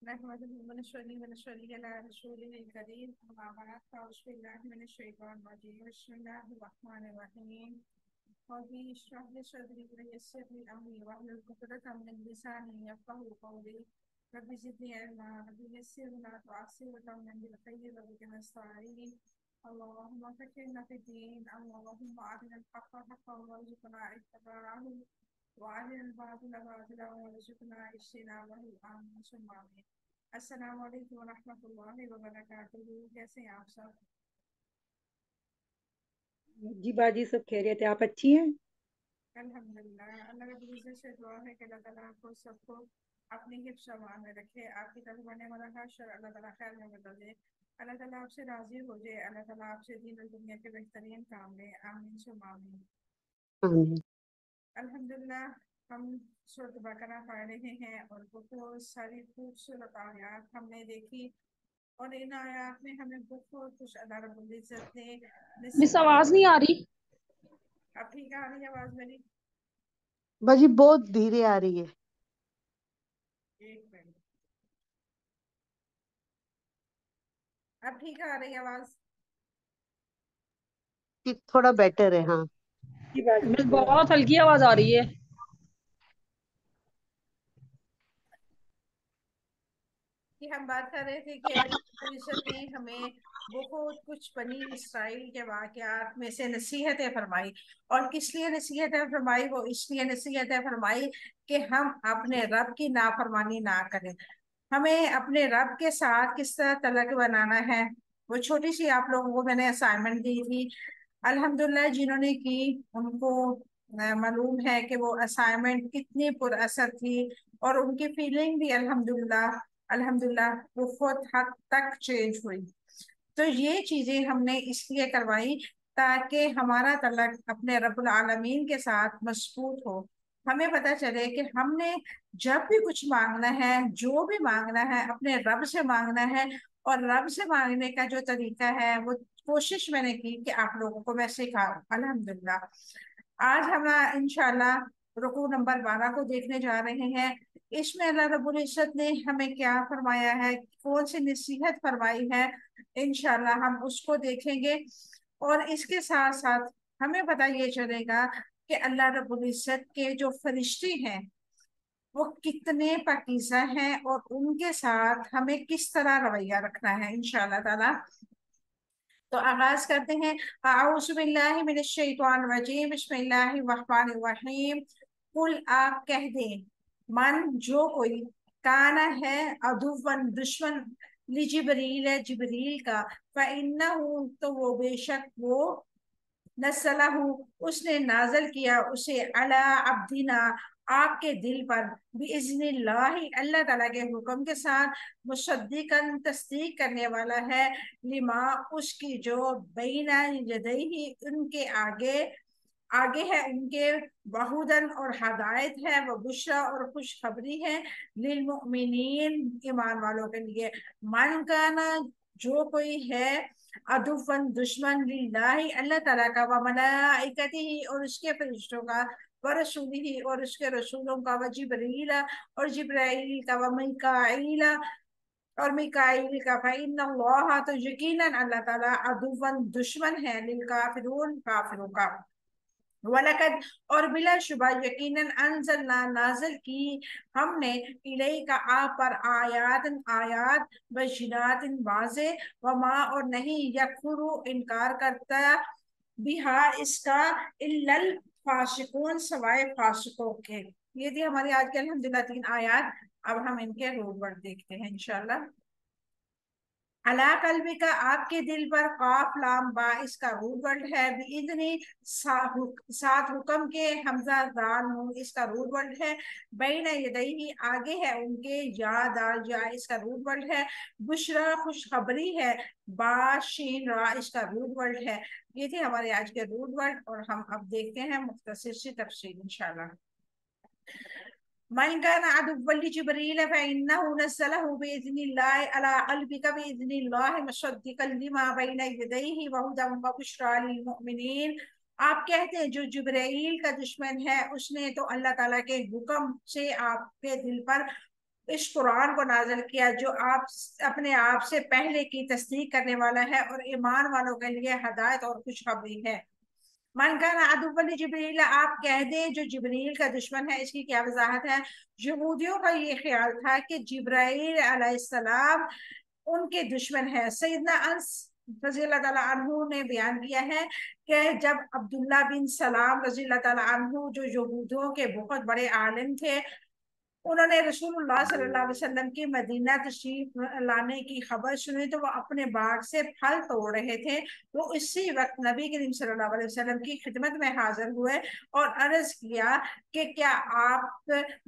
نحمده ونصلي ونسلم على رسوله الكريم أما بعد فأعوذ بالله من الشيطان الرجيم بسم الله الرحمن الرحيم ربي اشرح لي صدري ويسر لي أمري واحلل عقدة من لساني يفقهوا قولي رب زدني علما رب يسر ولا تعسر وتمم بالخير وبك نستعين اللهم فكرنا في الدين اللهم أرنا الحق حقا وارزقنا اتباعه وعلى الباطل باطلا وارزقنا اجتنابه آمين ثم آمين. السلام علیکم ورحمۃ اللہ وبرکاتہ. کیسے ہیں آپ سب؟ جی باجی سب خیریت ہے، آپ اچھی ہیں؟ الحمدللہ. اللہ رب العزت سے دعا ہے کہ اللہ تعالیٰ آپ کو سب کو اپنی حفظ و امان میں رکھے، آپ کی طرف بڑھنے والا ہر شر اللہ تعالیٰ خیر میں بدل دے، اللہ تعالیٰ آپ سے راضی ہو جائے، اللہ تعالیٰ آپ سے دین اور دنیا کے بہترین کام لے. آمین ثم آمین. آمین۔ الحمدللہ ہم سورۃ بقرہ پڑھ رہے ہیں اور بہت ساری خوبصورت آیات ہم نے دیکھی، اور ان آیات میں ہمیں بہت کچھ اللہ رب العزت نے مس نصیحت. آواز نہیں آ رہی۔ اب ٹھیک آ رہی ہے آواز میری؟ باجی بہت دھیرے آ رہی ہے۔ ایک منٹ. اب ٹھیک آ رہی ہے آواز؟ تھوڑا بیٹر ہے، ہاں جی باجی مس بہت ہلکی آواز آ رہی ہے۔ کہ ہم بات کر رہے تھے کہ اللہ رب العزت نے ہمیں بہت کچھ بنی اسرائیل کے واقعات میں سے نصیحتیں فرمائی، اور کس لیے نصیحتیں فرمائی؟ وہ اس لیے نصیحتیں فرمائی کہ ہم اپنے رب کی نافرمانی نہ کریں. ہمیں اپنے رب کے ساتھ کس طرح تعلق بنانا ہے، وہ چھوٹی سی آپ لوگوں کو میں نے اسائنمنٹ دی تھی. الحمدللہ جنہوں نے کی ان کو معلوم ہے کہ وہ اسائنمنٹ کتنی پر اثر تھی، اور ان کی فیلنگ بھی الحمدللہ بہت حد تک چینج ہوئی. تو یہ چیزیں ہم نے اس لیے کروائی تاکہ ہمارا تعلق اپنے رب العالمین کے ساتھ مضبوط ہو. ہمیں پتہ چلے کہ ہم نے جب بھی کچھ مانگنا ہے، جو بھی مانگنا ہے، اپنے رب سے مانگنا ہے. اور رب سے مانگنے کا جو طریقہ ہے وہ کوشش میں نے کی کہ آپ لوگوں کو میں سکھاؤں. الحمدللہ آج ہم انشاءاللہ رکوع نمبر 12 کو دیکھنے جا رہے ہیں. اس میں اللہ رب العزت نے ہمیں کیا فرمایا ہے، کون سی نصیحت فرمائی ہے، انشاءاللہ ہم اس کو دیکھیں گے. اور اس کے ساتھ ساتھ ہمیں پتہ یہ چلے گا کہ اللہ رب العزت کے جو فرشتے ہیں وہ کتنے پاکیزہ ہیں، اور ان کے ساتھ ہمیں کس طرح رویہ رکھنا ہے انشاءاللہ تعالی. تو آغاز کرتے ہیں. اعوذ باللہ من الشیطان الرجیم بسم اللہ الرحمن الرحیم. قل آپ کہہ دیں، من جو کوئی، کانا ہے عدوًا دشمن، لجبریل جبریل کا، فإنہ تو وہ بے شک وہ، نزلہ اس نے نازل کیا اسے، علی عبدنا آپ کے دل پر، بإذن اللہ اللہ تعالیٰ کے حکم کے ساتھ، مصدقاً تصدیق کرنے والا ہے، لما اس کی جو بین یدیہ ان کے آگے ہے ان کے، وہدن اور ہدایت ہے، وہ بشرا اور خوشخبری ہے، للمؤمنین ایمان والوں کے لیے. من کانا جو کوئی ہے، عدوًا دشمن، للہ اللہ تعالیٰ کا، وملائکتہ اور اس کے فرشتوں کا، ورسولہ اور اس کے رسولوں کا، وجبریل اور جبرائیل کا، ومیکائیل اور میکائیل کا، فإن اللہ تو یقیناً اللہ تعالیٰ، عدوًا دشمن ہے، للکافرون کافروں کا. وَلَقَدْ اور بلا شبہ یقیناً انزلنا نازل کی ہم نے، الیک آپ پر، آیات بینات واضح، وما اور نہیں، یکفر انکار کرتا، بہا اس کا، الا الفاسقون سوائے فاسقوں کے. یہ تھی ہماری آج کے الحمدللہ 3 آیات. اب ہم ان کے روٹ ورڈ دیکھتے ہیں انشاءاللہ. علی قلبی کا آپ کے دل پر، قاف لام با اس کا روٹ ورڈ ہے، بإذنی ساتھ حکم کے، حمزہ دال نون اس کا روٹ ورڈ ہے، بین یدیہ آگے ہے ان کے، یا دال یا اس کا روٹ ورڈ ہے، بشرا خوشخبری ہے، با شین را اس کا روٹ ورڈ ہے. یہ تھے ہمارے آج کے روٹ ورڈ، اور ہم اب دیکھتے ہیں مختصر سی تفصیل انشاءاللہ. من كان عدوا لجبريل فإنه نزله بإذن الله على قلبك بإذن الله مصدقا لما بين يديه وهدى وبشرى للمؤمنين. آپ کہتے ہیں جو جبرائیل کا دشمن ہے، اس نے تو اللہ تعالیٰ کے حکم سے آپ کے دل پر اس قرآن کو نازل کیا جو آپ اپنے آپ سے پہلے کی تصدیق کرنے والا ہے اور ایمان والوں کے لیے ہدایت اور خوشخبری ہے۔ من کان عدو جبریل، آپ کہہ دیں جو جبریل کا دشمن ہے۔ اس کی کیا وضاحت ہے؟ یہودیوں کا یہ خیال تھا کہ جبرائیل علیہ السلام ان کے دشمن ہے۔ سیدنا انس رضی اللہ تعالیٰ عنہ نے بیان کیا ہے کہ جب عبداللہ بن سلام رضی اللہ تعالیٰ عنہ جو یہودیوں کے بہت بڑے عالم تھے، انہوں نے رسول اللہ صلی اللہ علیہ وسلم کی مدینہ تشریف لانے کی خبر سنی تو وہ اپنے باغ سے پھل توڑ رہے تھے۔ وہ اسی وقت نبی کریم صلی اللہ علیہ وسلم کی خدمت میں حاضر ہوئے اور عرض کیا کہ کیا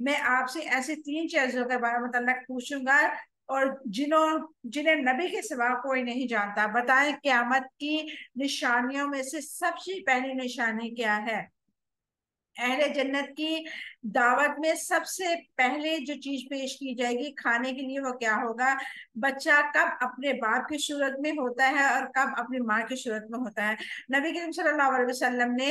میں آپ سے ایسی 3 چیزوں کے بارے میں متعلق پوچھوں گا اور جنہیں نبی کے سوا کوئی نہیں جانتا، بتائیں قیامت کی نشانیوں میں سے سب سے پہلی نشانی کیا ہے؟ اہل جنت کی دعوت میں سب سے پہلے جو چیز پیش کی جائے گی کھانے کے لیے وہ کیا ہوگا؟ بچہ کب اپنے باپ کی صورت میں ہوتا ہے اور کب اپنی ماں کی صورت میں ہوتا ہے۔ نبی کریم صلی اللہ علیہ وسلم نے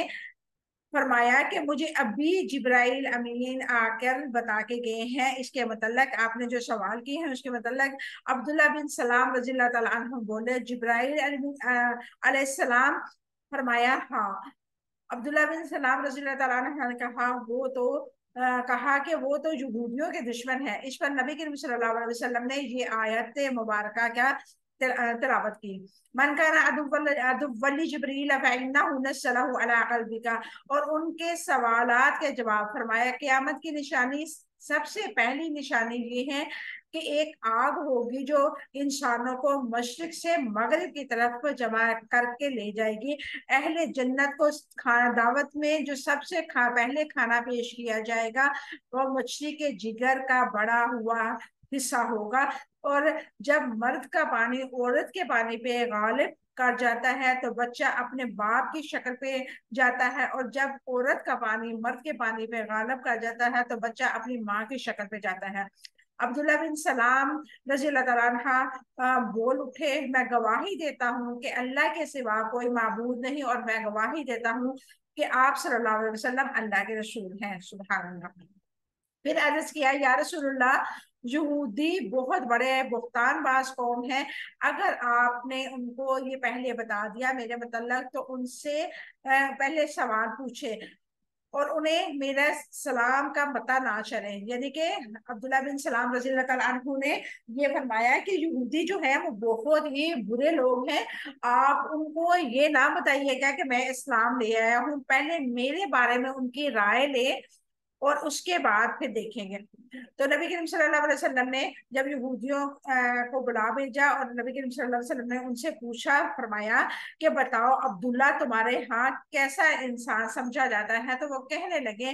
فرمایا کہ مجھے ابھی جبرائیل امین آ کر بتا کے گئے ہیں اس کے متعلق، آپ نے جو سوال کی ہے اس کے متعلق۔ عبداللہ بن سلام رضی اللہ تعالیٰ عنہ بولے جبرائیل علیہ السلام فرمایا ہاں۔ عبداللہ بن سلام رضی اللہ تعالیٰ عنہ نے کہا کہ وہ تو یہودیوں کے دشمن ہے۔ اس پر نبی کریم صلی اللہ علیہ وسلم نے یہ آیت مبارکہ کیا تلاوت کی، من کان عدو جبریل فإنہ نزلہ علی قلبک، اور ان کے سوالات کے جواب فرمایا قیامت کی نشانی سب سے پہلی نشانی یہ ہے کہ ایک آگ ہوگی جو انسانوں کو مشرق سے مغرب کی طرف جمع کر کے لے جائے گی۔ اہل جنت کو دعوت میں جو سب سے پہلے کھانا پیش کیا جائے گا وہ مچھلی کے جگر کا بڑا ہوا حصہ ہوگا، اور جب مرد کا پانی عورت کے پانی پہ غالب کر جاتا ہے تو بچہ اپنے باپ کی شکل پہ جاتا ہے، اور جب عورت کا پانی مرد کے پانی پہ غالب کر جاتا ہے تو بچہ اپنی ماں کی شکل پہ جاتا ہے۔ عبداللہ بن سلام رضی اللہ تعالیٰ عنہ بول اٹھے میں گواہی دیتا ہوں کہ اللہ کے سوا کوئی معبود نہیں، اور میں گواہی دیتا ہوں کہ آپ صلی اللہ علیہ وسلم اللہ کے رسول ہیں۔ سبحان اللہ۔ پھر عرض کیا یا رسول اللہ یہودی بہت بڑے بہتان باز قوم ہے، اگر آپ نے ان کو یہ پہلے بتا دیا میرے متعلق تو ان سے پہلے سوال پوچھے اور انہیں میرا سلام کا پتہ نہ چلے۔ یعنی کہ عبداللہ بن سلام رضی اللہ تعالیٰ عنہ نے یہ فرمایا کہ یہودی جو ہے وہ بہت ہی برے لوگ ہیں، آپ ان کو یہ نہ بتائیے گا کہ میں اسلام لے آیا ہوں، پہلے میرے بارے میں ان کی رائے لے اور اس کے بعد پھر دیکھیں گے۔ تو نبی کریم صلی اللہ علیہ وسلم نے جب یہودیوں کو بلا بھیجا اور نبی کریم صلی اللہ علیہ وسلم نے ان سے پوچھا، فرمایا کہ بتاؤ عبداللہ تمہارے ہاں کیسا انسان سمجھا جاتا ہے؟ تو وہ کہنے لگے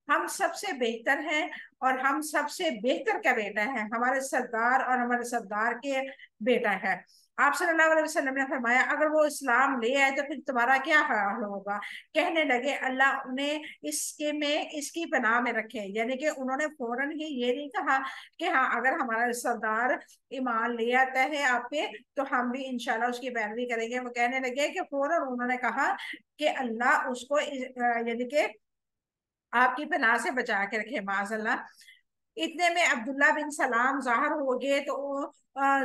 ہم سب سے بہتر ہیں اور ہم سب سے بہتر کا بیٹا ہے، ہمارے سردار اور ہمارے سردار کے بیٹا ہے۔ آپ صلی اللہ علیہ وسلم نے فرمایا اگر وہ اسلام لے آئے تو پھر تمہارا کیا خیال ہوگا؟ کہنے لگے اللہ انہیں اس کی پناہ میں رکھے۔ یعنی کہ انہوں نے فوراً ہی یہ نہیں کہا کہ ہاں اگر ہمارا سردار ایمان لے آتا ہے آپ پہ تو ہم بھی انشاءاللہ اس کی پیروی کریں گے۔ وہ کہنے لگے کہ فوراً انہوں نے کہا کہ اللہ اس کو یعنی کہ آپ کی پناہ سے بچا کے رکھے معاذ اللہ۔ اتنے میں عبداللہ بن سلام ظاہر ہو گئے تو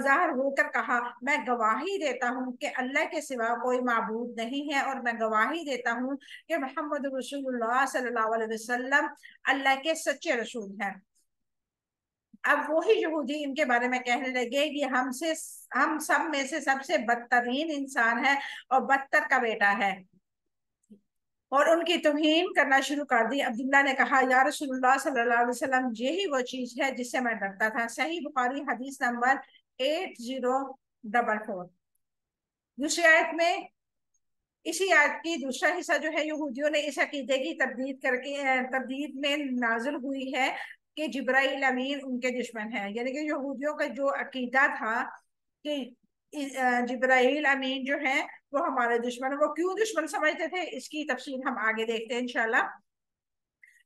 ظاہر ہو کر کہا میں گواہی دیتا ہوں کہ اللہ کے سوا کوئی معبود نہیں ہے، اور میں گواہی دیتا ہوں کہ محمد رسول اللہ صلی اللہ علیہ وسلم اللہ کے سچے رسول ہیں۔ اب وہی یہودی ان کے بارے میں کہنے لگے کہ ہم سب میں سے سب سے بدترین انسان ہے اور بدتر کا بیٹا ہے، اور ان کی توہین کرنا شروع کر دی۔ عبداللہ نے کہا یا رسول اللہ صلی اللہ علیہ وسلم یہی وہ چیز ہے جس سے میں ڈرتا تھا۔ صحیح بخاری حدیث نمبر 8044۔ دوسری آیت میں اسی آیت کی دوسرا حصہ جو ہے یہودیوں نے اس عقیدے کی تردید میں نازل ہوئی ہے کہ جبرائیل امین ان کے دشمن ہے۔ یعنی کہ یہودیوں کا جو عقیدہ تھا کہ جبرائیل امین جو ہے وہ ہمارے دشمن، وہ کیوں دشمن سمجھتے تھے اس کی تفصیل ہم آگے دیکھتے ہیں انشاءاللہ۔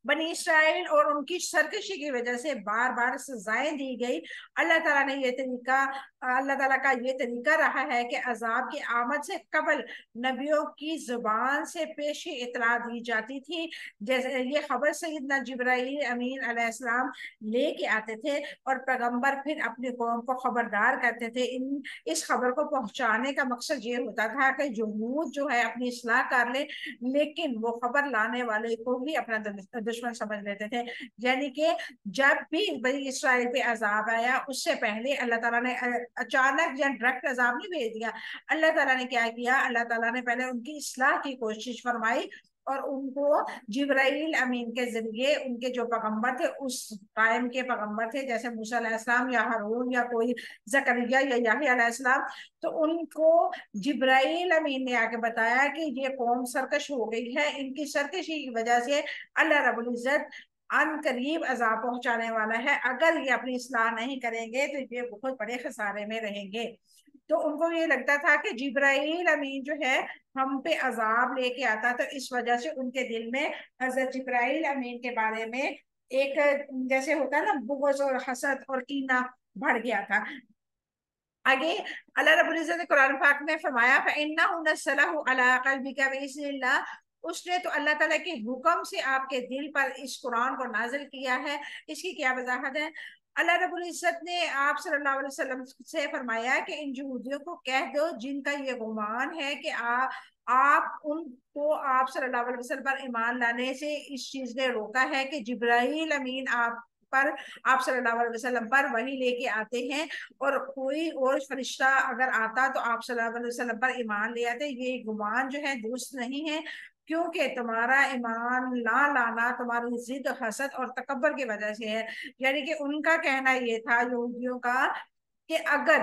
बनी इसराइल और उनकी सरकशी की वजह से बार बार सजाएं दी गई। अल्लाह ताला ने ये तरीका अल्लाह ताला का ये तरीका रहा है कि अजाब की आमद से कबल नबियों की जुबान से पेशी इतला दी जाती थी। जैसे ये खबर सैयदना जिब्राईल अमीन अलैहिस्सलाम लेके आते थे और पैगंबर फिर अपनी कौम को खबरदार करते थे। इस खबर को पहुंचाने का मकसद ये होता था कि जमूद जो है अपनी इस्लाह कर ले, लेकिन वो खबर लाने वाले को भी अपना दुश्मन समझ लेते थे। यानी कि जब भी बनी इसराइल पे अजाब आया उससे पहले अल्लाह ताला ने अचानक या डायरेक्ट अजाब नहीं भेज दिया। अल्लाह ताला ने क्या किया, अल्लाह ताला ने पहले उनकी इस्लाह की कोशिश फरमाई और उनको जिब्राइल अमीन के जरिए उनके जो पैगंबर थे उस टाइम के पैगंबर थे, जैसे मूसा अलैहिस्सलाम या हारून या कोई जकरिया या याह्या अलैहिस्सलाम, तो उनको जिब्राइल अमीन ने आके बताया कि ये कौम सरकश हो गई है, इनकी सरकशी की वजह से अल्लाह रब्बुल इज्जत अन करीब अजाब पहुंचाने वाला है। अगर ये अपनी इस्लाह नहीं करेंगे तो ये बहुत बड़े खसारे में रहेंगे। तो उनको ये लगता था कि जिब्राइल अमीन जो है हम पे अजाब लेके आता, तो इस वजह से उनके दिल में हजरत जिब्राइल अमीन के बारे में एक जैसे होता है ना बुग़्ज़ और हसद और कीना बढ़ गया था। आगे अल्लाह रब्बुल इज्जत ने कुरान पाक में फरमाया फइन्नहु नज़्ज़लहु अला क़ल्बिका बिइज़्निल्लाह, उसने तो अल्लाह ताला के हुक्म से आपके दिल पर इस कुरान को नाजिल किया है। इसकी क्या वजाहत है? अल्लाह रब्बुल इज्जत ने आप सल्लल्लाहु अलैहि वसल्लम से फरमाया कि इन यहूदियों को कह दो जिनका ये गुमान है कि आप उनको आप सल्लल्लाहु अलैहि वसल्लम पर ईमान लाने से इस चीज ने रोका है कि जिब्राईल अमीन आप पर आप सल्लल्लाहु अलैहि वसल्लम पर वही लेके आते हैं, और कोई और फरिश्ता अगर आता तो आप सल्लल्लाहु अलैहि वसल्लम पर ईमान ले आते। ये गुमान जो है दुरुस्त नहीं है, क्योंकि तुम्हारा ईमान ना लाना तुम्हारी जिद हसद और तकब्बर की वजह से है। यानी कि उनका कहना ये था यहूदियों का कि अगर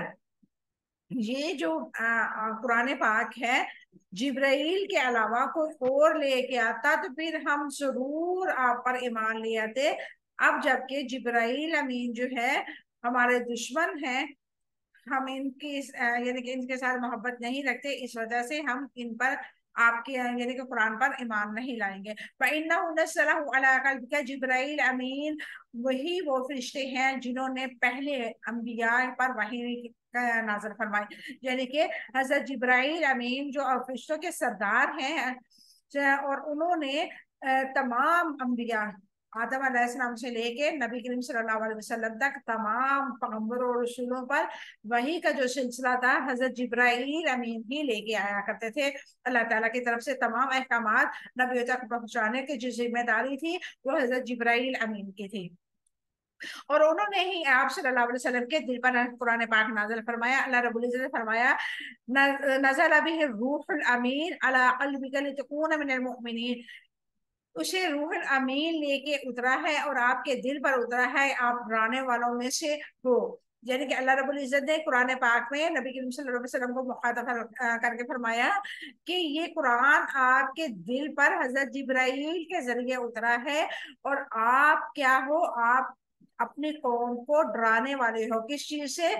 ये जो कुरान पाक है जिब्राइल के अलावा कोई और लेके आता तो फिर हम जरूर आप पर ईमान ले आते। अब जबकि जिब्राइल अमीन जो है हमारे दुश्मन हैं, हम इनकी यानी कि इनके साथ मोहब्बत नहीं रखते, इस वजह से हम इन पर आपके यानी कि कुरान पर ईमान नहीं लाएंगे। जिब्राइल अमीन वही वो फरिश्ते हैं जिन्होंने पहले अंबिया पर वही नाज़िल फरमाई। यानी कि हजरत जिब्राइल अमीन जो फरिश्तों के सरदार हैं, और उन्होंने तमाम अंबिया आदम अलैहिस्सलाम से लेके नबी करीम सल्लल्लाहु अलैहि वसल्लम तक तमाम पैगंबरों और रसूलों पर वही का जो सिलसिला था हजरत जिब्राइल अमीन ही लेके आया करते थे। अल्लाह ताला की तरफ से तमाम अहकामात नबियों तक पहुंचाने की जो जिम्मेदारी थी वो हजरत जिब्राइल अमीन की थी, और उन्होंने ही आप सल्लल्लाहु अलैहि वसल्लम के दिल पर कुरान पाक नाज़िल फरमाया। अल्लाह रब्बुल इज्जत ने फरमाया नज़ल बिहि रूहुल अमीन अला क़ल्बिका लितकूना मिनल मुमिनीन, उसे रूहुल अमीन लेके उतरा है और आपके दिल पर उतरा है, आप डराने वालों में से हो। यानी कि अल्लाह रब्बुल इज्जत ने कुरान पाक में नबी करीम सल्लल्लाहु अलैहि वसल्लम को मुखातब करके फरमाया कि ये कुरान आपके दिल पर हजरत जिब्राइल के जरिए उतरा है, और आप क्या हो, आप अपनी कौम को डराने वाले हो। किस चीज से?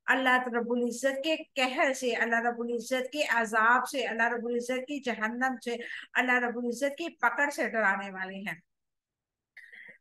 अल्लाह रब्बुल इज्जत के कहर से, अल्लाह रब्बुल इज्जत के अजाब से, अल्लाह रब्बुल इज्जत की जहन्नम से, अल्लाह रब्बुल इज्जत की पकड़ से डराने वाले हैं।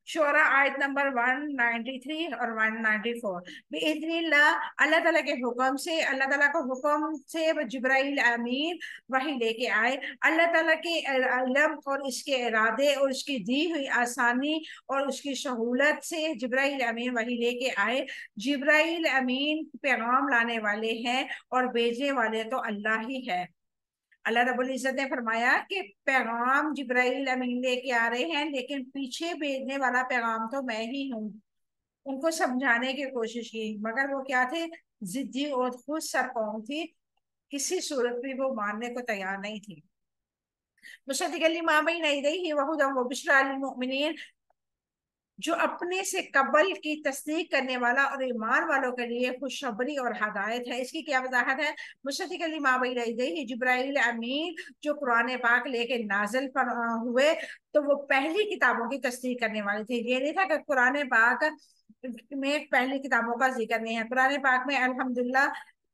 शोरा आयत नंबर 193 और 194। बिइज़्निल्लाह, अल्लाह ताला के हुक्म से, अल्लाह ताला को हुक्म से जिब्राइल अमीन वही लेके आए। अल्लाह ताला के इल्म और इसके इरादे और उसकी दी हुई आसानी और उसकी सहूलत से जिब्राइल अमीन वही लेके आए। जिब्राइल अमीन पैगाम लाने वाले हैं और भेजने वाले तो अल्लाह ही है। अल्लाह रब्बुल इज्जत ने फरमाया कि पैगाम जिब्राइल अमीन लेके आ रहे हैं, लेकिन पीछे भेजने वाला पैगाम तो मैं ही हूँ। उनको समझाने की कोशिश की, मगर वो क्या थे, जिद्दी और खुद सर कौम थी, किसी सूरत में वो मानने को तैयार नहीं थी। मुसद्दिक़न लिमा बैन यदैहि व हुदन व बुश्रा लिल मुमिनीन, जो अपने से कबल की तस्दीक करने वाला और ईमान वालों के लिए खुशखबरी और हदायत है। इसकी क्या वजाहत है? मुसद्दिक़न लिमा बैन यदैहि, जिब्राइल अमीन जो कुरान पाक लेके नाजिल पर हुए तो वो पहली किताबों की तस्दीक करने वाले थे। ये नहीं था कि कुरान पाक में पहली किताबों का जिक्र नहीं है। कुरान पाक में अल्हम्दुलिल्लाह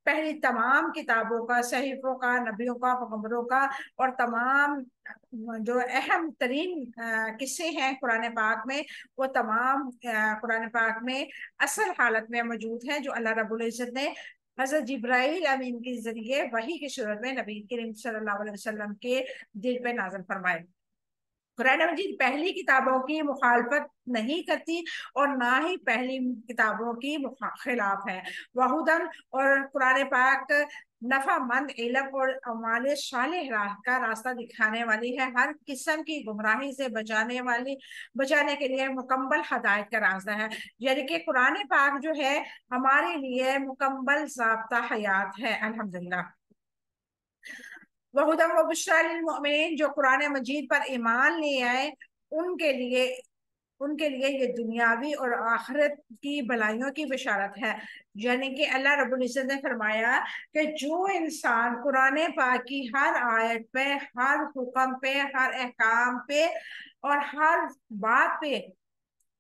पहली तमाम किताबों का, सहीफों का, नबियों का, पैगंबरों का और तमाम जो अहम तरीन किस्से हैं कुरान पाक में, वो तमाम कुरान पाक में असल हालत में मौजूद हैं, जो अल्लाह रब्बुल इज़्ज़त ने हज़रत जिब्राइल अमीन के जरिए वही की सूरत में नबी करीम सल्लल्लाहु अलैहि वसल्लम के दिल पे नाज़िल फरमाए। कुरान मजीद पहली किताबों की मुखालफत नहीं करती और ना ही पहली किताबों की खिलाफ है। वहुदन, और कुरान पाक नफामंद इल्म और अमाल सालेह राह का रास्ता दिखाने वाली है, हर किस्म की गुमराही से बचाने के लिए मुकम्मल हदायत का रास्ता है। यानी कि कुरान पाक जो है हमारे लिए मुकम्मल ज़ाब्ता हयात है। अल्हम्दुलिल्लाह। वहुदम व बुश्रा लिल मोमिनीन, जो कुरान मजीद पर ईमान ले आए उनके लिए उनके लिए ये दुनियावी और आखिरत की भलाइयों की बशारत है। यानी कि अल्लाह रब्बुल इज़्ज़त ने फरमाया कि जो इंसान कुरान पाक की हर आयत पे, हर हुक्म पे, हर अहकाम पे और हर बात पे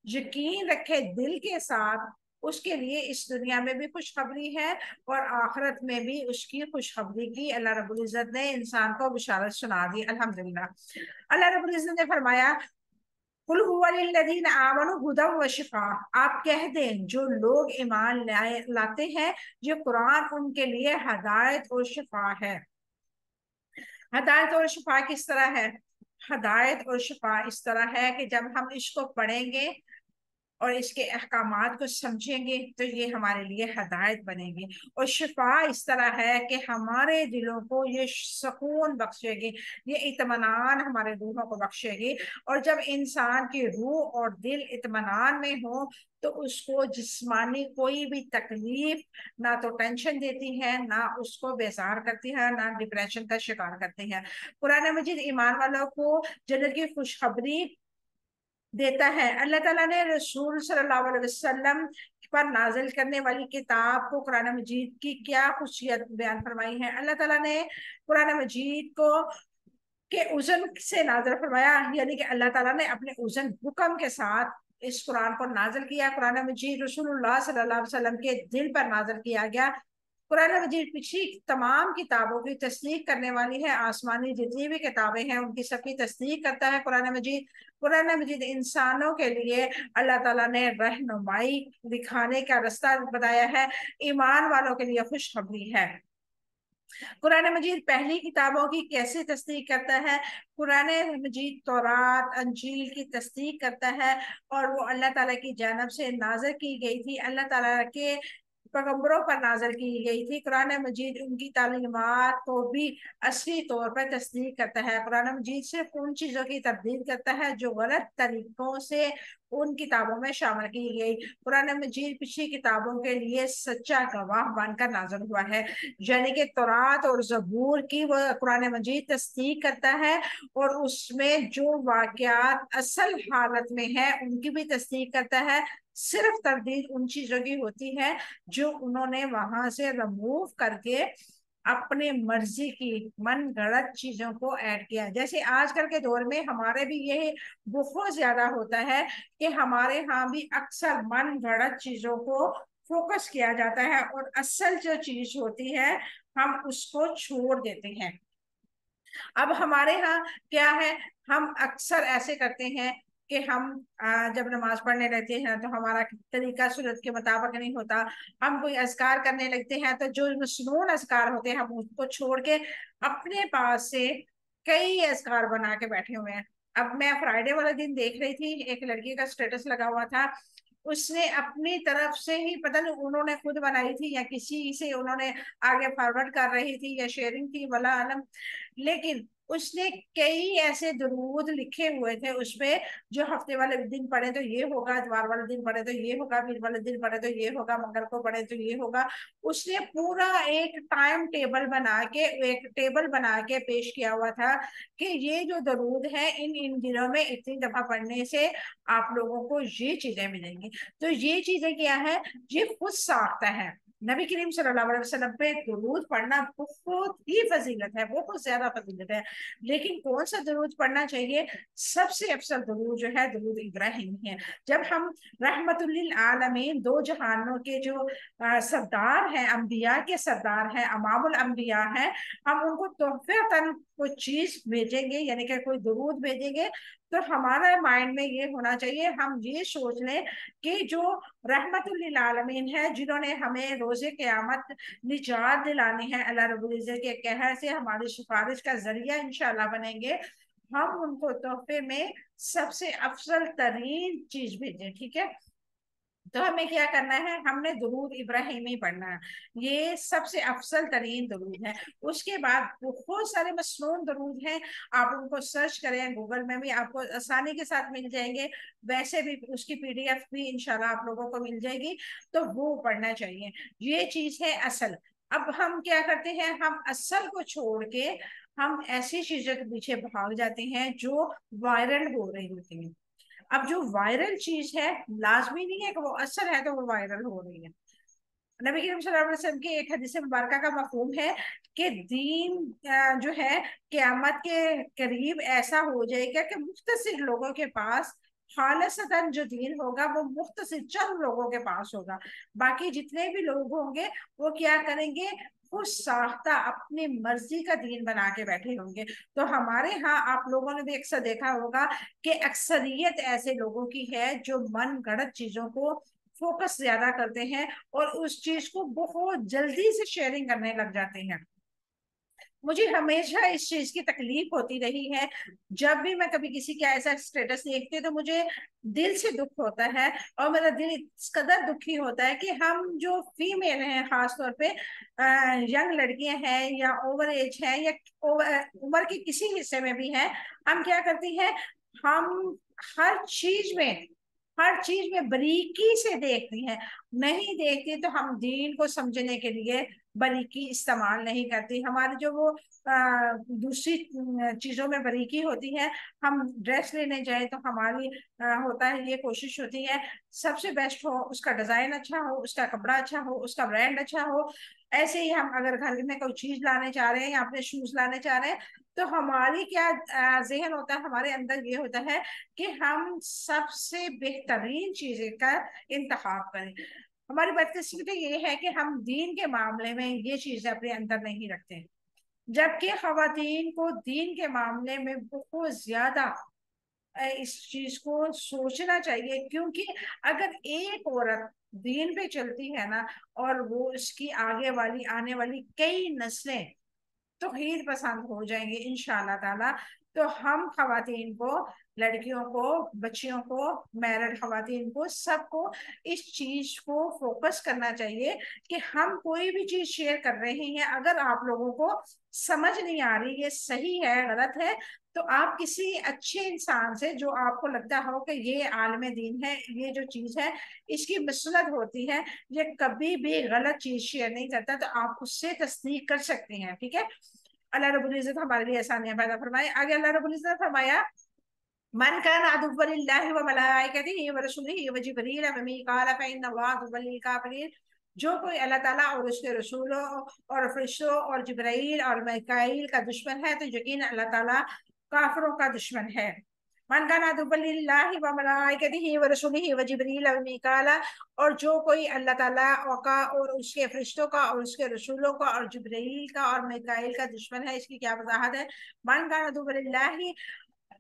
यकीन रखे दिल के साथ, उसके लिए इस दुनिया में भी खुशखबरी है और आखिरत में भी उसकी खुशखबरी की अल्लाह रब्बुल इज़्ज़त ने इंसान को बिशारत सुना दी। अल्हम्दुलिल्लाह। अल्लाह रब्बुल इज़्ज़त ने फरमाया, कुल हुवा लिल्लज़ीन आमनु हुदम व शिफा, आप कह दें जो लोग ईमान लाते हैं, ये कुरान उनके लिए हदायत और शिफा है। हदायत और शिफा किस तरह है? हदायत और शिफा इस तरह है कि जब हम इसको पढ़ेंगे और इसके अहकामात को समझेंगे तो ये हमारे लिए हदायत बनेगी, और शिफा इस तरह है कि हमारे दिलों को ये सुकून बख्शेगी, ये इत्मीनान हमारे रूहों को बख्शेगी। और जब इंसान की रूह और दिल इत्मीनान में हो तो उसको जिस्मानी कोई भी तकलीफ ना तो टेंशन देती है, ना उसको बेजार करती है, ना डिप्रेशन का शिकार करती है। कुरान मजीद ईमान वालों को जन्नत की खुशखबरी देता है। अल्लाह ताला ने रसूल सल्लल्लाहु अलैहि वसल्लम पर नाजिल करने वाली किताब को, कुरान मजीद की क्या खुशियत बयान फरमाई है। अल्लाह ताला ने कुरान मजीद को के उज़न से नाजिल फरमाया, यानी कि अल्लाह ताला ने अपने उज़न हुक्म के साथ इस कुरान को नाजिल किया। कुरान मजीद रसूलुल्लाह सल्लल्लाहु अलैहि वसल्लम के दिल पर नाजिल किया गया। कुरान मजीद पिछली तमाम किताबों की तस्दीक करने वाली है। आसमानी जितनी भी किताबें हैं उनकी सबकी तस्दीक करता है कुरान मजीद इंसानों के लिए अल्लाह ताला ने रहनुमाई दिखाने का रास्ता बताया है, ईमान वालों के लिए खुशखबरी है। कुरान मजीद पहली किताबों की कैसे तस्दीक करता है? कुरान मजीद तौरात, अंजील की तस्दीक करता है और वो अल्लाह ताला की जानब से नाज़िल की गई थी, अल्लाह ताला के पैगंबरों पर नाज़िल की गई थी। कुरान मजीद उनकी तालीमात को भी असली तौर पर तस्दीक करता है। कुरान मजीद सिर्फ उन चीज़ों की तब्दील करता है जो गलत तरीकों से उन किताबों में शामिल की गई। कुरान मजीद पिछली किताबों के लिए सच्चा गवाह बनकर नाज़िल हुआ है, यानी कि तौरात और ज़बूर की वह कुरान मजीद तस्दीक करता है और उसमें जो वाक़यात असल हालत में है उनकी भी तस्दीक करता है। सिर्फ तरदीद उन चीजों की होती है जो उन्होंने वहां से रिमूव करके अपने मर्जी की मन गढ़ंत चीजों को ऐड किया। जैसे आजकल के दौर में हमारे भी ये बहुत ज्यादा होता है कि हमारे यहाँ भी अक्सर मन गढ़ंत चीजों को फोकस किया जाता है और असल जो चीज होती है हम उसको छोड़ देते हैं। अब हमारे यहाँ क्या है, हम अक्सर ऐसे करते हैं कि हम जब नमाज पढ़ने लगते हैं तो हमारा तरीका सूरत के मुताबिक नहीं होता, हम कोई अज़कार करने लगते हैं तो जो मसनून अज़कार होते हैं हम उसको छोड़ के अपने पास से कई अज़कार बना के बैठे हुए हैं। अब मैं फ्राइडे वाला दिन देख रही थी, एक लड़की का स्टेटस लगा हुआ था, उसने अपनी तरफ से ही, पता नहीं उन्होंने खुद बनाई थी या किसी से उन्होंने आगे फॉरवर्ड कर रही थी या शेयरिंग थी, वला आलम, लेकिन उसने कई ऐसे दुरूद लिखे हुए थे उसपे जो हफ्ते वाले दिन पढ़े तो ये होगा, इतवार वाले दिन पढ़े तो ये होगा, वीर वाले दिन पढ़े तो ये होगा, मंगल को पढ़े तो ये होगा। उसने पूरा एक टाइम टेबल बना के, एक टेबल बना के पेश किया हुआ था कि ये जो दरूद है इन इन दिनों में इतनी दफा पढ़ने से आप लोगों को ये चीजें मिलेंगी। तो ये चीजें क्या है, ये खुद साख्ता है। नबी करीम सल्लल्लाहु अलैहि वसल्लम पे दुरूद पढ़ना बहुत ही फजीलत है, बहुत ज्यादा फजीलत है। लेकिन कौन सा दुरूद पढ़ना चाहिए? सबसे अफजल दुरूद जो है दुरूद इब्राहिम है। जब हम रहमतुल लिल आलमीन, दो जहानों के जो सरदार हैं, अंबिया के सरदार हैं, अमामुल अंबिया हैं, हम उनको तोहफेतन कोई चीज भेजेंगे, यानी कि कोई दुरूद भेजेंगे, तो हमारा माइंड में ये होना चाहिए, हम ये सोच लें कि जो रहमतुल लिल आलमीन है, जिन्होंने हमें रोजे क़यामत निजात दिलानी है, अल्लाह रब्बुल इज्जत के कहर से हमारी सिफारिश का जरिया इंशाल्लाह बनेंगे, हम उनको तोहफे में सबसे अफजल तरीन चीज भेजें। ठीक है, तो हमें क्या करना है? हमने दुरूद इब्राहिमी पढ़ना है, ये सबसे अफजल तरीन दुरूद है। उसके बाद बहुत सारे मसनून दुरूद हैं, आप उनको सर्च करें, गूगल में भी आपको आसानी के साथ मिल जाएंगे, वैसे भी उसकी पीडीएफ भी इंशाल्लाह आप लोगों को मिल जाएगी, तो वो पढ़ना चाहिए। ये चीज है असल। अब हम क्या करते हैं? हम असल को छोड़ के हम ऐसी चीजों के पीछे भाग जाते हैं जो वायरल हो रही होती हैं। अब जो वायरल चीज है, लाजमी नहीं है कि वो असर है तो वो वायरल हो रही है। नबी करीम सल्लल्लाहु अलैहि वसल्लम की एक हदीस मुबारका का मफहूम है कि दीन जो है क़यामत के करीब ऐसा हो जाएगा कि मुख्तसिर लोगों के पास, खालिसतन जो दीन होगा वो मुख्तसिर चंद लोगों के पास होगा। बाकी जितने भी लोग होंगे वो क्या करेंगे? खुद साख्ता अपनी मर्जी का दीन बना के बैठे होंगे। तो हमारे यहाँ आप लोगों ने भी अक्सर देखा होगा कि अक्सरियत ऐसे लोगों की है जो मन गढ़ंत चीजों को फोकस ज्यादा करते हैं और उस चीज को बहुत जल्दी से शेयरिंग करने लग जाते हैं। मुझे हमेशा इस चीज की तकलीफ होती रही है, जब भी मैं कभी किसी का ऐसा स्टेटस देखती हूँ तो मुझे दिल से दुख होता है, और मेरा दिल इस कदर दुखी होता है कि हम जो फीमेल हैं, खास तौर पे यंग लड़कियां हैं या ओवर एज हैं या उम्र के किसी हिस्से में भी हैं, हम क्या करती हैं? हम हर चीज में हर चीज में बारीकी से देखती हैं। नहीं देखती तो हम दीन को समझने के लिए बारीकी इस्तेमाल नहीं करती। हमारी जो वो दूसरी चीजों में बारीकी होती है, हम ड्रेस लेने जाए तो हमारी होता है, ये कोशिश होती है सबसे बेस्ट हो, उसका डिजाइन अच्छा हो, उसका कपड़ा अच्छा हो, उसका ब्रांड अच्छा हो। ऐसे ही हम अगर घर में कोई चीज लाने चाह रहे हैं या अपने शूज लाने चाह रहे हैं, तो हमारी क्या जहन होता है, हमारे अंदर ये होता है कि हम सबसे बेहतरीन चीजें का इंतखाब करें। हमारी बदकिस्मती ये है कि हम दीन के मामले में ये चीजें अपने अंदर नहीं रखते, जबकि खवातीन को दीन के मामले में बहुत ज्यादा इस चीज को सोचना चाहिए। क्योंकि अगर एक औरत दीन पे चलती है ना, और वो इसकी आगे वाली आने वाली कई नस्लें तौहीद पसंद हो जाएंगे इंशाल्लाह ताला। तो हम खवातीन को, लड़कियों को, बच्चियों को, मैरिड खवातीन को, सबको इस चीज को फोकस करना चाहिए कि हम कोई भी चीज शेयर कर रहे हैं, अगर आप लोगों को समझ नहीं आ रही ये सही है गलत है, तो आप किसी अच्छे इंसान से, जो आपको लगता हो कि ये आलम दीन है, ये जो चीज है इसकी मसलत होती है, ये कभी भी गलत चीज शेयर नहीं करता, तो आप उससे तस्दीक कर सकते हैं। ठीक है, अल्लाह रब्बुल इज्जत हमारे लिए आसानियां पैदा फरमाए। आगे अल्लाह रब्बुल इज्जत फरमाया, मन कान अदुव्वन लिल्लाहि व मलाइकतिहि व रसूलिहि व जिब्रील व मीकाल फइन्नल्लाह अदुव्वुल लिल काफिरीन। जो कोई अल्लाह ताला और उसके रसूलों और फरिश्तों और जिब्राइल और मीकाईल का दुश्मन है, तो यकीन अल्लाह ताला काफिरों का दुश्मन है। मन कान अदुव्वन लिल्लाहि व मलाइकतिहि व रसूलिहि व जिब्रील व मीकाल, और जो कोई अल्लाह ताला का और उसके फरिश्तों का और उसके रसूलों का और जिब्राइल का और मीकाईल का दुश्मन है, इसकी क्या वजाहत है? मन कान अदुव्वन लिल्लाहि,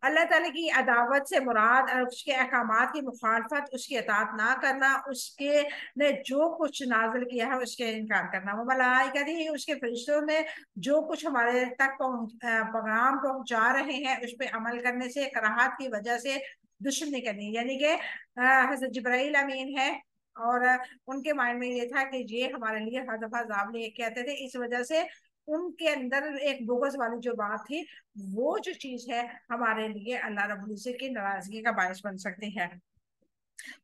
अल्लाह ताला की अदावत से मुराद उसके अहकामात की मुखालफत, उसकी अतात ना करना, उसके ने जो कुछ नाजिल किया है उसके इनकार करना। वो मलाइकती ही, उसके फरिश्तों में जो कुछ हमारे तक पैगाम पहुंचा रहे हैं उस पर अमल करने से, कराहत की वजह से दुश्मनी करनी, यानी कि हज़रत जिब्राइल अमीन है, और उनके माइंड में ये था कि ये हमारे लिए हर दफा अज़ाब लेके आते थे, इस वजह से उनके अंदर एक बोगस वाली जो बात थी, वो जो चीज है हमारे लिए अल्लाह रब्बुल इज्जत की नाराजगी का बायस बन सकती है।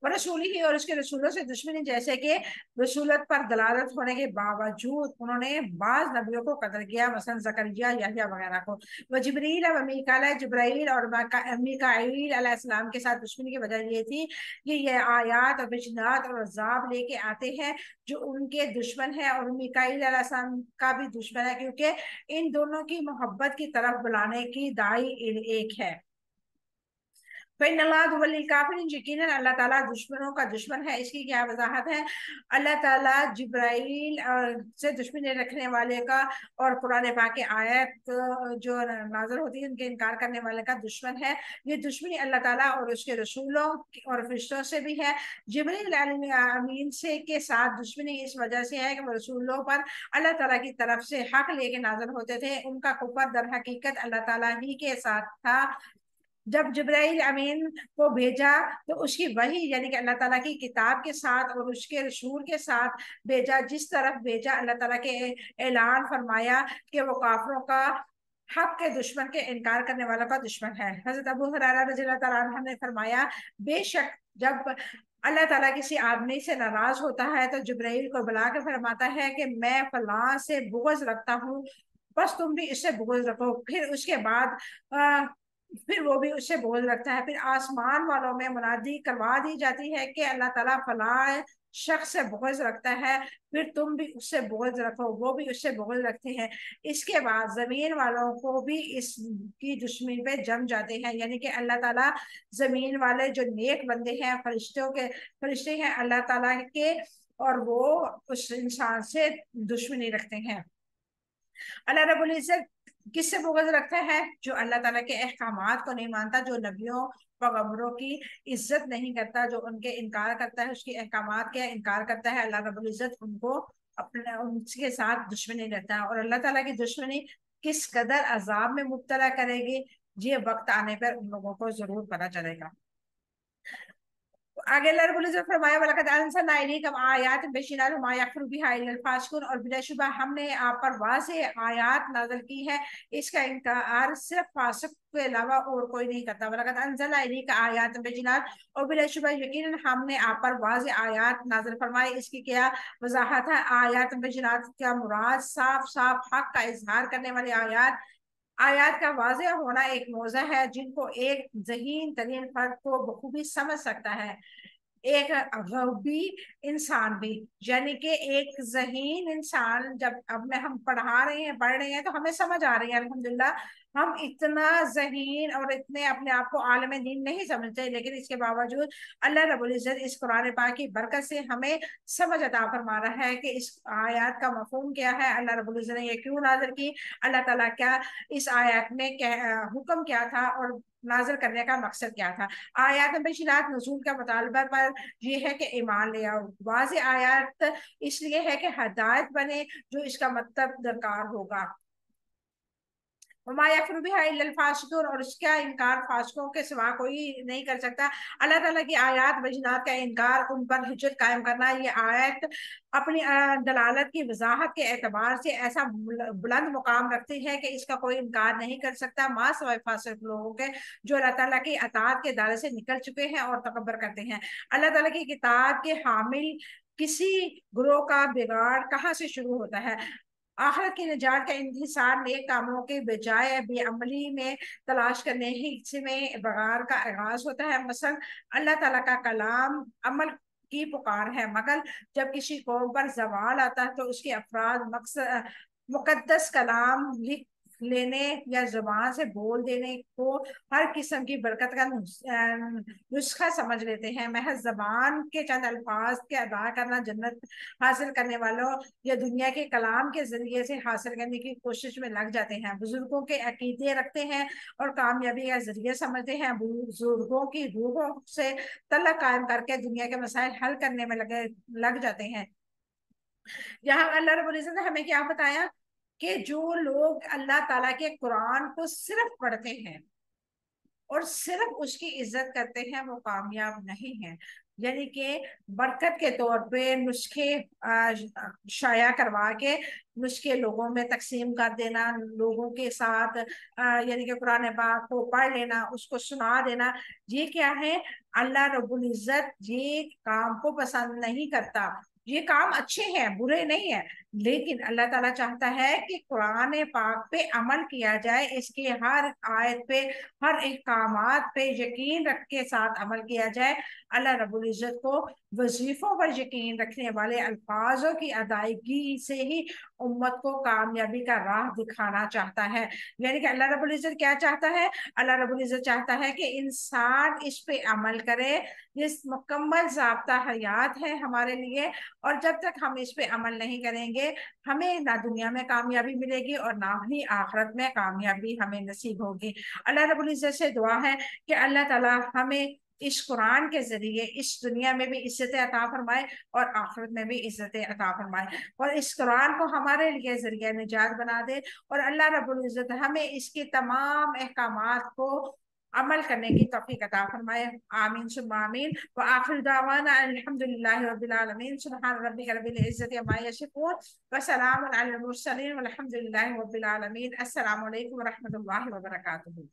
वो रसूली ही और उसके रसूलों से दुश्मनी, जैसे कि रसूलत पर दलालत होने के बावजूद उन्होंने बाज नबियों को कत्ल किया, मसलन जकरिया, यहया वगैरह को। वो जिब्रील व मीकाईल, जिब्राइल और मीकाईल अलैहिस्सलाम के साथ दुश्मनी की वजह ये थी कि ये आयात और बिजनात और अजाब लेके आते हैं जो उनके दुश्मन है, और मीकाईल अलैहिस्सलाम का भी दुश्मन है, क्योंकि इन दोनों की मोहब्बत की तरफ बुलाने की दाई एक है। काफिर, यकीनन अल्लाह ताला दुश्मनों का दुश्मन है। इसकी क्या वजाहत है? अल्लाह ताला जिब्राइल से दुश्मनी रखने वाले का और कुरान पाक की आयत जो नाज़िल होती है उनके इनकार करने वाले का दुश्मन है। ये दुश्मनी अल्लाह ताला और उसके रसूलों और फरिश्तों से भी है। जिब्रील अमीन से के साथ दुश्मनी इस वजह से है कि वो रसूलों पर अल्लाह ताला की तरफ से हक लेके नाज़िल होते थे। उनका कुफर दर हकीकत अल्लाह ताला ही के साथ था। जब जिब्राइल अमीन को भेजा तो उसकी वही यानी कि अल्लाह ताला की किताब के साथ और उसके रसूल के साथ भेजा, जिस तरफ भेजा अल्लाह ताला के ऐलान फरमाया कि वो काफरों का हक के दुश्मन के इनकार करने वालों का दुश्मन है। हजरत अबू हुरैरा रज़ियल्लाहु तआला अन्हु ने फरमाया, बेशक जब अल्लाह ताला किसी आदमी से नाराज होता है तो जिब्राइल को बुला कर फरमाता है कि मैं फलां से बुग़्ज़ रखता हूँ, बस तुम भी इससे बुग़्ज़ रखो। फिर उसके बाद फिर वो भी उससे बोल रखता है। फिर आसमान वालों में मुनादी करवा दी जाती है कि अल्लाह ताला फलां शख्स से बुग़्ज़ रखता है, फिर तुम भी उससे बुग़्ज़ रखो। वो भी उससे बुग़्ज़ रखते हैं। इसके बाद जमीन वालों को भी इसकी दुश्मनी पे जम जाते हैं, यानी कि अल्लाह ताला जमीन वाले जो नेक बंदे हैं, फरिश्ते हैं अल्लाह ताला के, और वो उस इंसान से दुश्मनी रखते हैं। अल्लाह रब्बुल इज्जत किससे बुग़्ज़ रखता है? जो अल्लाह ताला के अहकामात को नहीं मानता, जो नबियों पैगंबरों की इज्जत नहीं करता, जो उनके इनकार करता है, उसके अहकामात के इनकार करता है। अल्लाह रब्बुल इज्जत उनको अपने उनके साथ दुश्मनी रहता है। और अल्लाह ताला की दुश्मनी किस कदर अजाब में मुब्तला करेगी, ये वक्त आने पर उन लोगों को जरूर पता चलेगा। आगे अल्लाह रब्बुल इज्जत फरमाया, वलक़द अरसलना इलैकुम आयातिन बय्यिनातिन वमा यकफुरु बिहा इल्लल फासिकून, और बिलाशुबा हमने आप पर वाज़ेह आयात नाज़िल की है, इसका इनकार सिर्फ फासिक के अलावा और कोई नहीं करता। वलक़द अंज़लना इलैका आयातिन बय्यिनात, और बिलाशुबा यकीनन हमने आप पर वाज़ेह आयात नाज़िल फरमाई। इसकी क्या वजाहत है? आयात बय्यिनात का मुराद साफ साफ हक का इजहार करने वाली आयात। आयात का वाज़ेह होना एक मौज़ा है जिनको एक ज़हीन तरीन फर्द को बखूबी समझ सकता है, एक गौबी इंसान भी। यानी कि एक ज़हीन इंसान, जब अब में हम पढ़ रहे हैं तो हमें समझ आ रही है अल्हम्दुलिल्लाह। हम इतना ज़हीन और इतने अपने आप को आलिम दीन नहीं समझते, लेकिन इसके बावजूद अल्लाह रब्बुल इज्जत इस कुरान पाक की बरकत से हमें समझ अता फरमा रहा है कि इस आयत का मफहूम क्या है, अल्लाह रब्बुल इज्जत ने ये क्यों नाज़िल की, अल्लाह ताला क्या इस आयत में हुक्म क्या था और नाज़िल करने का मकसद क्या था। आयत बय्यिनात नुज़ूल का मुतालबा पर ये है कि ईमान ले आओ। वाज़ेह आयत इसलिए है कि हदायत बने जो इसका मतलब दरकार होगा। और उसका इनकार फासिकों के सिवा कोई नहीं कर सकता। अल्लाह ताला की आयत बय्यिनात का इनकार, उन पर हुज्जत कायम करना, ये आयत अपनी दलालत की वजाहत के एतबार से ऐसा बुलंद मुकाम रखती है कि इसका कोई इनकार नहीं कर सकता, मा सवाए फासिक लोगों के जो अल्लाह ताला की अताअत के दायरे से निकल चुके हैं और तकब्बर करते हैं। अल्लाह ताला की किताब के हामिल किसी ग्रोह का बिगाड़ कहाँ से शुरू होता है? आखिरत की निजात का इंतजार नेक कामों के बजाय बेअमली में तलाश करने ही में बगार का आगाज होता है। मसलन अल्लाह ताला का कलाम अमल की पुकार है, मगर जब किसी कौम पर जवाल आता है तो उसके अफराद मकसद मुकद्दस कलाम लिख लेने या जुबान से बोल देने को हर किस्म की बरकत का नुस्खा समझ लेते हैं। महज जबान के चंद अल्फाज के अदा करना जन्नत हासिल करने वालों या दुनिया के कलाम के जरिए से हासिल करने की कोशिश में लग जाते हैं। बुजुर्गों के अकीदे रखते हैं और कामयाबी का जरिए समझते हैं। बुजुर्गों की रूहों से तल्लुक कायम करके दुनिया के मसाइल हल करने में लग जाते हैं। यहाँ अल्लाह रब्बुल इज्जत ने हमें क्या बताया कि जो लोग अल्लाह ताला के कुरान को सिर्फ पढ़ते हैं और सिर्फ उसकी इज्जत करते हैं, वो कामयाब नहीं है। यानी कि बरकत के तौर पे नुस्खे शाया करवा के नुस्खे लोगों में तकसीम कर देना, लोगों के साथ यानी कि कुरान पाक को पढ़ लेना, उसको सुना देना, ये क्या है? अल्लाह रब्बुल इज्जत ये काम को पसंद नहीं करता। ये काम अच्छे हैं, बुरे नहीं है, लेकिन अल्लाह ताला चाहता है कि कुरान पाक पे अमल किया जाए, इसके हर आयत पे, हर अहकामात पे यकीन रख के साथ अमल किया जाए। अल्लाह रब्बुल इज्जत को वजीफों पर यकीन रखने वाले अल्फाजों की अदायगी से ही उम्मत को कामयाबी का राह दिखाना चाहता है। यानी कि अल्लाह रब्बुल इज्जत क्या चाहता है? अल्लाह रब्बुल इज्जत चाहता है कि इंसान इस पे अमल करे। ये मुकम्मल ज़ाब्ता हयात है हमारे लिए, और जब तक हम इस पे अमल नहीं करेंगे, हमें ना दुनिया में कामयाबी मिलेगी और ना ही आखिरत में कामयाबी हमें नसीब होगी। अल्लाह रब्बुल इज्जत से दुआ है कि अल्लाह ताला हमें इस कुरान के जरिए इस दुनिया में भी इज्जत अता फरमाए और आखिरत में भी इज्जत अता फरमाए, और इस कुरान को हमारे लिए जरिए निजात बना दे, और अल्लाह रब्बुल इज्जत हमें इसके तमाम अहकामात को अमल करने की तौफीक अता फरमाए। आमीन सुम्मा आमीन। व आखिर दावाना अल्हम्दुलिल्लाहि रब्बिल आलमीन। सुब्हान रब्बिका रब्बिल इज्जति अम्मा यसिफून व सलामुन अलल मुरसलीन वल्हम्दुलिल्लाहि रब्बिल आलमीन। अस्सलामु अलैकुम व रहमतुल्लाहि व बरकातुहू।